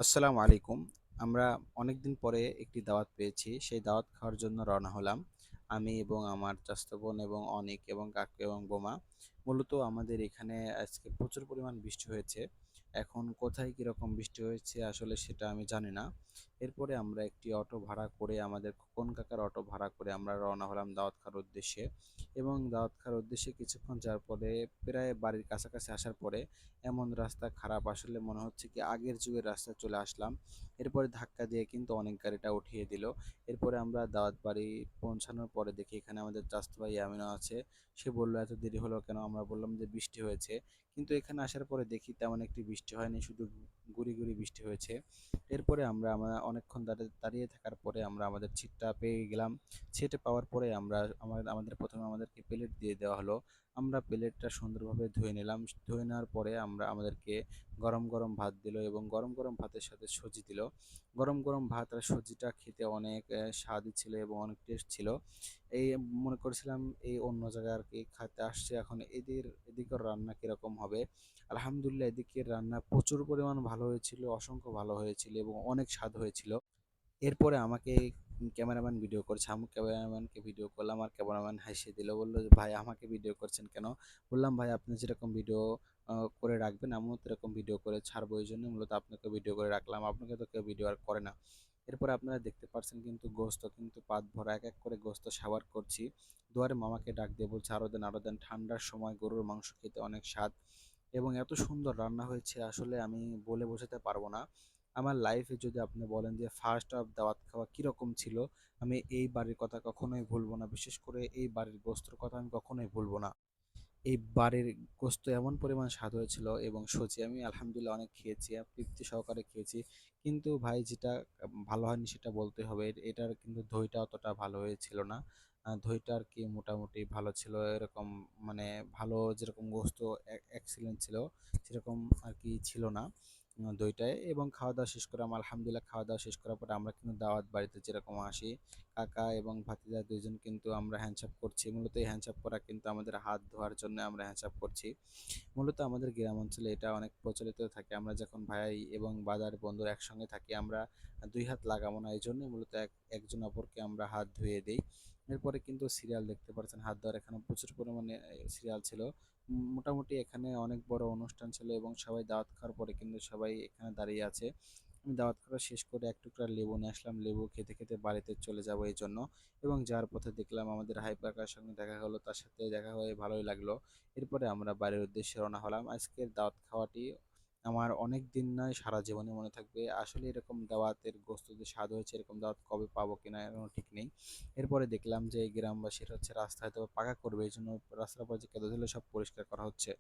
আসসালামু আলাইকুম। আমরা অনেকদিন পরে একটি দাওয়াত পেয়েছি। সেই দাওয়াত খাওয়ার জন্য রওনা হলাম। আমি এবং আমার চাচাতো বোন এবং অনিক এবং কাকু এবং বোমা। মূলত আমাদের এখানে আজকে প্রচুর পরিমাণ বৃষ্টি হয়েছে। এখন কোথায় কিরকম বৃষ্টি হয়েছে আসলে সেটা আমি জানি না। এরপরে আমরা একটি অটো ভাড়া করে আমাদের খোকন কাকার অটো ভাড়া করে আমরা রওনা হলাম দাওয়াত খাওয়ার উদ্দেশ্যে। এবং দাওয়াত খাওয়ার উদ্দেশ্যে কিছুক্ষণ যাওয়ার পরে প্রায় বাড়ির কাছাকাছি আসার পরে এমন রাস্তা খারাপ, আসলে মনে হচ্ছে কি আগের যুগের রাস্তায় চলে আসলাম। এরপরে ধাক্কা দিয়ে কিন্তু অনেক গাড়িটা উঠিয়ে দিল। এরপরে আমরা দাওয়াত বাড়ি পৌঁছানোর পরে দেখি এখানে আমাদের চাচাতো ভাই আমিনও আছে। সে বলল এত দেরি হলো কেন? আমরা বললাম যে বৃষ্টি হয়েছে। কিন্তু এখানে আসার পরে দেখি তেমন একটি বৃষ্টি হয়নি, শুধু গুড়ি গুড়ি বৃষ্টি হয়েছে। এরপরে আমরা অনেকক্ষণ দাঁড়িয়ে থাকার পরে আমরা আমাদের সিটটা পেয়ে গেলাম। সিটে পাওয়ার পরে আমরা আমাদের প্রথমে আমাদেরকে প্লেট দিয়ে দেওয়া হলো। আমরা প্লেটটা সুন্দরভাবে ধুয়ে নিলাম। ধুয়ে নেওয়ার পরে আমাদেরকে গরম গরম ভাত দিল এবং গরম গরম ভাতের সাথে সবজি দিল। গরম গরম ভাত আর সবজিটা খেতে অনেক স্বাদই ছিল এবং অনেক টেস্ট ছিল। এই মনে করেছিলাম এই অন্য জায়গায় আর কি খাতে আসছে, এখন এদিকের রান্না কিরকম হবে। আলহামদুলিল্লাহ, এদিকের রান্না প্রচুর পরিমাণ ভালো হয়েছিল, অসংখ্য ভালো হয়েছিল এবং অনেক স্বাদ হয়েছিল। এরপরে আমাকে ক্যামেরাম্যান ভিডিও করছে, আমি ক্যামেরাম্যানকে ভিডিও করলাম আর ক্যামেরাম্যান হাসিয়ে দিল, বললো যে ভাই আমাকে ভিডিও করছেন কেন? বললাম ভাই আপনি যেরকম ভিডিও করে রাখবেন আমিও তো এরকম ভিডিও করে ছাড়বো, এই জন্য মূলত আপনাকে ভিডিও করে রাখলাম, আপনাকে তো কেউ ভিডিও আর করে না। এরপরে আপনারা দেখতে পাচ্ছেন কিন্তু গোস্ত কিন্তু পাত ভরা এক এক করে গোস্ত সাবার করছি। দুয়ারে মামাকে ডাক দিয়ে বলছে আরো দেন আরো দেন, ঠান্ডার সময় গরুর মাংস খেতে অনেক স্বাদ এবং এত সুন্দর রান্না হয়েছে আসলে আমি বলে বোঝাতে পারবো না। আমার লাইফে যদি আপনি বলেন যে ফার্স্ট অফ দাওয়াত খাওয়া কীরকম ছিল, আমি এই বাড়ির কথা কখনোই ভুলবো না। বিশেষ করে এই বাড়ির গোস্তর কথা আমি কখনোই ভুলবো না। এই বাড়ির গোস্ত এমন পরিমাণ স্বাদ হয়েছিল এবং সত্যি আমি আলহামদুলিল্লাহ অনেক খেয়েছি আর তৃপ্তি সহকারে খেয়েছি। কিন্তু ভাই যেটা ভালো হয়নি সেটা বলতে হবে, এটার কিন্তু দইটা অতটা ভালো হয়েছিল না। দইটা আর কি মোটামুটি ভালো ছিল, এরকম মানে ভালো যেরকম গোস্ত এক্সিলেন্ট ছিল সেরকম আর কি ছিল না দইটায়। এবং খাওয়া দাওয়া শেষ করে আমরা আলহামদুলিল্লাহ খাওয়া দাওয়া শেষ করার পরে আমরা কিন্তু দাওয়াত বাড়িতে যেরকম আসি, কাকা এবং ভাতিজা দুইজন কিন্তু আমরা হ্যান্ডশেক করছি। মূলত এই হ্যান্ডশেক করা কিন্তু আমাদের হাত ধোয়ার জন্য আমরা হ্যান্ডশেক করছি। মূলত আমাদের গ্রাম অঞ্চলে এটা অনেক প্রচলিত থাকে, আমরা যখন ভাই এবং বাজার বন্ধুরা একসঙ্গে থাকি আমরা দুই হাত লাগাবো না, এই জন্যই মূলত একজন অপরকে আমরা হাত ধুয়ে দিই। এরপরে কিন্তু সিরিয়াল দেখতে পাচ্ছেন, হাত ধোয়ার এখানে প্রচুর পরিমাণে সিরিয়াল ছিল। মোটামুটি এখানে অনেক বড় অনুষ্ঠান ছিল এবং সবাই দাওয়াত খাওয়ার পরে কিন্তু সবাই এখানে দাঁড়িয়ে আছে। আমি দাওয়াত খাওয়া শেষ করে এক টুকরা লেবু নিয়ে আসলাম, লেবু খেতে খেতে বাড়িতে চলে যাব এই জন্য। এবং যাওয়ার পথে দেখলাম আমাদের হাইপার সঙ্গে দেখা হলো, তার সাথে দেখা হয়ে ভালোই লাগলো। এরপরে আমরা বাড়ির উদ্দেশ্যে রওনা হলাম। আজকের দাওয়াত খাওয়াটি আমার অনেক দিন নয়, সারা জীবনে মনে থাকবে। আসলে এরকম দাওয়াতের গোস্ত যে স্বাদ হয়েছে এরকম দাওয়াত কবে পাবো কিনা এখনো ঠিক নেই। এরপরে দেখলাম যে এই গ্রামবাসীর হচ্ছে রাস্তা হয়তো পাকা করবে, এই জন্য রাস্তার পর যে কেদো ছিল সব পরিষ্কার করা হচ্ছে।